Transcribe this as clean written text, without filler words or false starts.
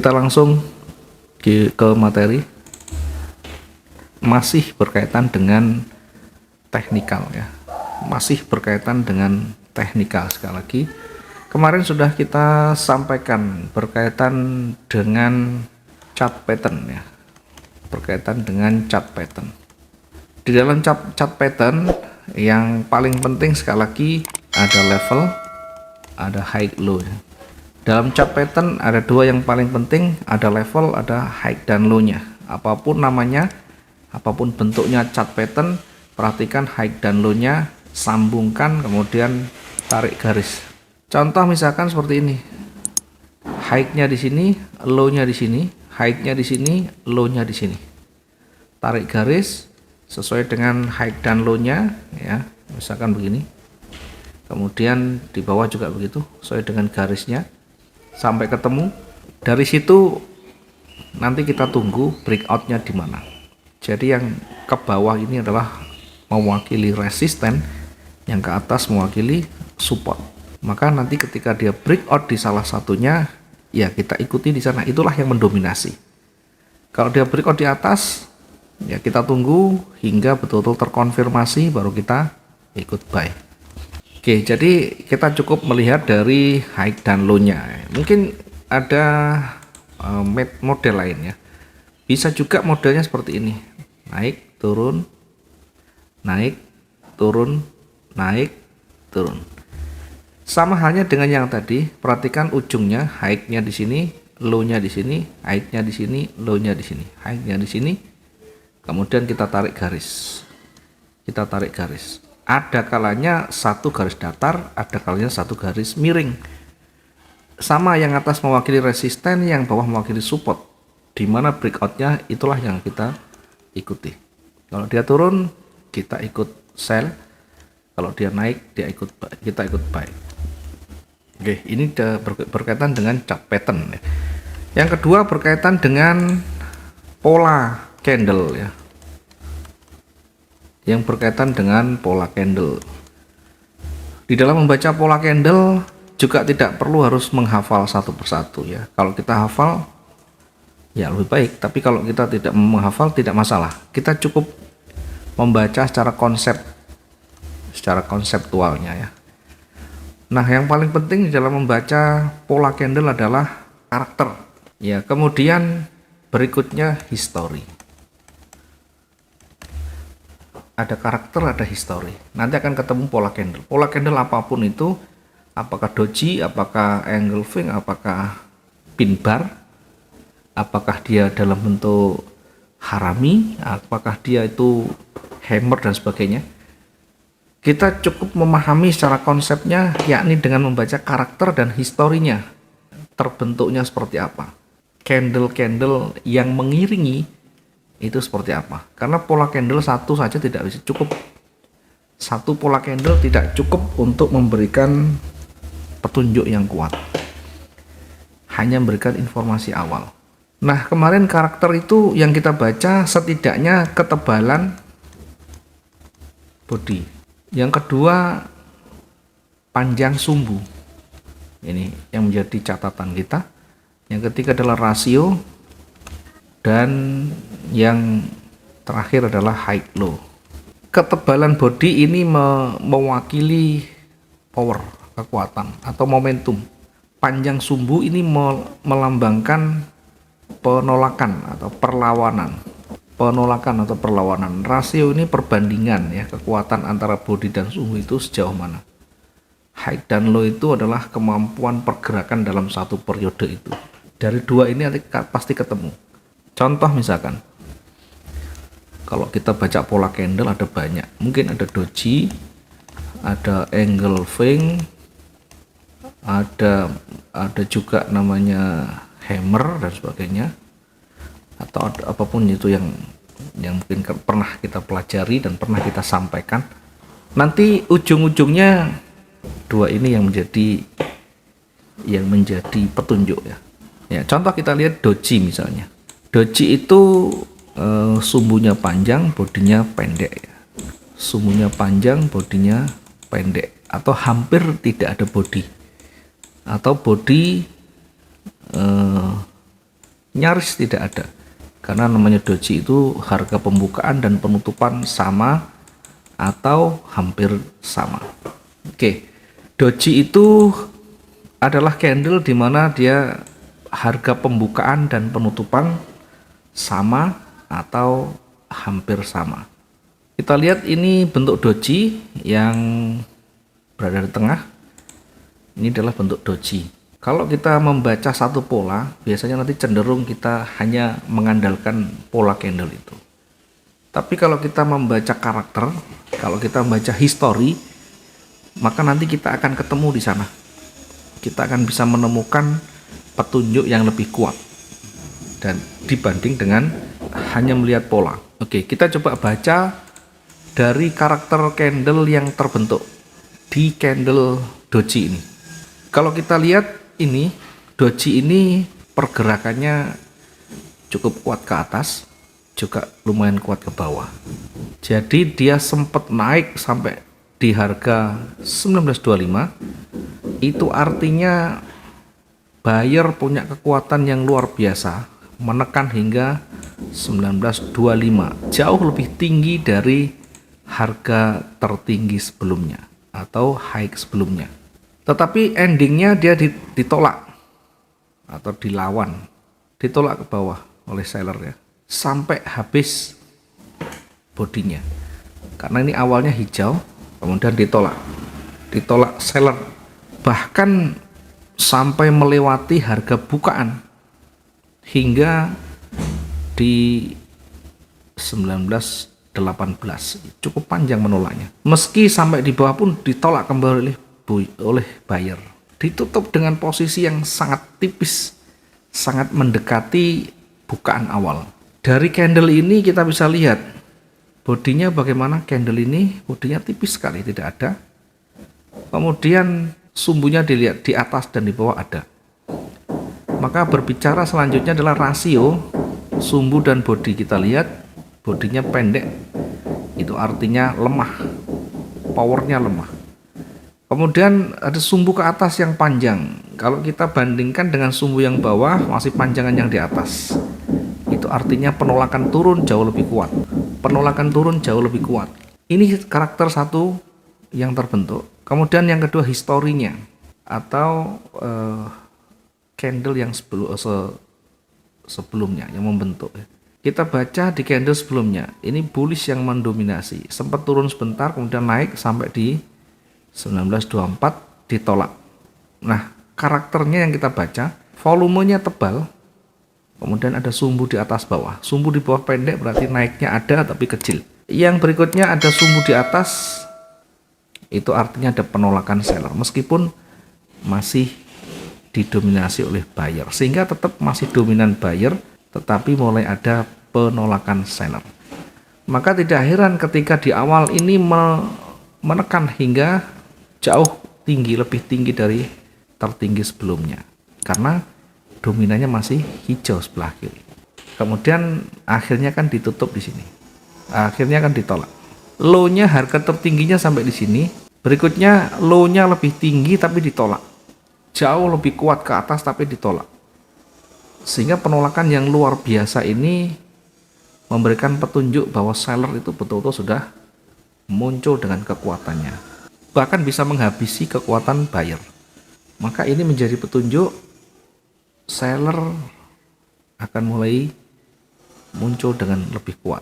kita langsung ke materi. Masih berkaitan dengan teknikal ya, masih berkaitan dengan teknikal. Sekali lagi, kemarin sudah kita sampaikan berkaitan dengan chart pattern ya, berkaitan dengan chart pattern. Di dalam chart pattern yang paling penting sekali lagi ada level, ada high low ya. Dalam chart pattern ada dua yang paling penting, ada level, ada high dan low nya. Apapun namanya, apapun bentuknya chart pattern, perhatikan high dan low nya, sambungkan, kemudian tarik garis. Contoh misalkan seperti ini, high nya di sini, low nya di sini, high nya di sini, low nya di sini. Tarik garis sesuai dengan high dan low nya ya, misalkan begini. Kemudian di bawah juga begitu, sesuai dengan garisnya sampai ketemu. Dari situ nanti kita tunggu breakoutnya di mana. Jadi yang ke bawah ini adalah mewakili resisten, yang ke atas mewakili support. Maka nanti ketika dia breakout di salah satunya, ya kita ikuti di sana, itulah yang mendominasi. Kalau dia breakout di atas, ya kita tunggu hingga betul-betul terkonfirmasi baru kita ikut buy. Oke, jadi kita cukup melihat dari high dan low nya. Mungkin ada model lain ya. Bisa juga modelnya seperti ini, naik turun, naik turun, naik turun. Sama halnya dengan yang tadi, perhatikan ujungnya, high nya di sini, low nya di sini, high nya di sini, low nya di sini, high nya di sini. Kemudian kita tarik garis, kita tarik garis. Ada kalanya satu garis datar, ada kalanya satu garis miring. Sama, yang atas mewakili resisten, yang bawah mewakili support. Di mana breakoutnya itulah yang kita ikuti. Kalau dia turun, kita ikut sell. Kalau dia naik, kita ikut buy. Oke, ini berkaitan dengan chart pattern ya. Yang kedua berkaitan dengan pola candle ya. Yang berkaitan dengan pola candle. Di dalam membaca pola candle juga tidak perlu harus menghafal satu persatu ya. Kalau kita hafal ya lebih baik, tapi kalau kita tidak menghafal tidak masalah. Kita cukup membaca secara konseptualnya ya. Nah, yang paling penting di dalam membaca pola candle adalah karakter ya. Kemudian berikutnya history. Ada karakter, ada history. Nanti akan ketemu pola candle. Pola candle apapun itu, apakah doji, apakah engulfing, apakah pin bar, apakah dia dalam bentuk harami, apakah dia itu hammer dan sebagainya. Kita cukup memahami secara konsepnya, yakni dengan membaca karakter dan historinya. Terbentuknya seperti apa. Candle-candle yang mengiringi itu seperti apa. Karena pola candle satu saja tidak bisa cukup. Satu pola candle tidak cukup untuk memberikan petunjuk yang kuat. Hanya memberikan informasi awal. Nah, kemarin karakter itu yang kita baca setidaknya ketebalan body. Yang kedua, panjang sumbu. Ini yang menjadi catatan kita. Yang ketiga adalah rasio. Dan yang terakhir adalah high low. Ketebalan body ini mewakili power, kekuatan atau momentum. Panjang sumbu ini melambangkan penolakan atau perlawanan. Penolakan atau perlawanan. Rasio ini perbandingan ya, kekuatan antara body dan sumbu itu sejauh mana. High dan low itu adalah kemampuan pergerakan dalam satu periode itu. Dari dua ini nanti pasti ketemu. Contoh misalkan, kalau kita baca pola candle ada banyak, mungkin ada doji, ada engulfing, ada juga namanya hammer dan sebagainya, atau apapun itu yang mungkin pernah kita pelajari dan pernah kita sampaikan. Nanti ujung-ujungnya dua ini yang menjadi petunjuk ya. Ya, contoh kita lihat doji misalnya. Doji itu sumbunya panjang, bodinya pendek ya. Sumbunya panjang, bodinya pendek, atau hampir tidak ada bodi, atau bodi Nyaris tidak ada. Karena namanya doji itu harga pembukaan dan penutupan sama atau hampir sama. Oke. Doji itu adalah candle di mana dia harga pembukaan dan penutupan sama atau hampir sama. Kita lihat ini bentuk doji yang berada di tengah. Ini adalah bentuk doji. Kalau kita membaca satu pola, biasanya nanti cenderung kita hanya mengandalkan pola candle itu. Tapi kalau kita membaca karakter, kalau kita membaca histori, maka nanti kita akan ketemu di sana. Kita akan bisa menemukan petunjuk yang lebih kuat dan dibanding dengan hanya melihat pola. Oke, kita coba baca dari karakter candle yang terbentuk di candle doji ini. Kalau kita lihat ini, doji ini pergerakannya cukup kuat ke atas, juga lumayan kuat ke bawah. Jadi dia sempat naik sampai di harga 1925. Itu artinya buyer punya kekuatan yang luar biasa, menekan hingga 1925, jauh lebih tinggi dari harga tertinggi sebelumnya atau high sebelumnya. Tetapi endingnya dia ditolak atau ditolak ke bawah oleh seller ya, sampai habis bodinya. Karena ini awalnya hijau, kemudian ditolak seller, bahkan sampai melewati harga bukaan hingga di 1918. Cukup panjang menolaknya. Meski sampai di bawah pun ditolak kembali oleh buyer. Ditutup dengan posisi yang sangat tipis, sangat mendekati bukaan awal. Dari candle ini kita bisa lihat bodinya bagaimana. Candle ini bodinya tipis sekali, tidak ada. Kemudian sumbunya dilihat di atas dan di bawah ada. Maka berbicara selanjutnya adalah rasio sumbu dan bodi. Kita lihat bodinya pendek, itu artinya lemah, powernya lemah. Kemudian ada sumbu ke atas yang panjang. Kalau kita bandingkan dengan sumbu yang bawah, masih panjangan yang di atas. Itu artinya penolakan turun jauh lebih kuat. Penolakan turun jauh lebih kuat. Ini karakter satu yang terbentuk. Kemudian yang kedua historinya atau candle yang sebelumnya yang membentuk. Kita baca di candle sebelumnya, ini bullish yang mendominasi. Sempat turun sebentar, kemudian naik sampai di 1924 ditolak. Nah, karakternya yang kita baca, volumenya tebal, kemudian ada sumbu di atas bawah. Sumbu di bawah pendek berarti naiknya ada tapi kecil. Yang berikutnya ada sumbu di atas, itu artinya ada penolakan seller, meskipun masih didominasi oleh buyer, sehingga tetap masih dominan buyer, tetapi mulai ada penolakan seller. Maka tidak heran ketika di awal ini menekan hingga jauh tinggi, lebih tinggi dari tertinggi sebelumnya, karena dominannya masih hijau sebelah kiri. Kemudian akhirnya kan ditutup di sini, akhirnya kan ditolak. Low-nya harga tertingginya sampai di sini, berikutnya low-nya lebih tinggi tapi ditolak, jauh lebih kuat ke atas tapi ditolak, sehingga penolakan yang luar biasa ini memberikan petunjuk bahwa seller itu betul-betul sudah muncul dengan kekuatannya, bahkan bisa menghabisi kekuatan buyer. Maka ini menjadi petunjuk seller akan mulai muncul dengan lebih kuat.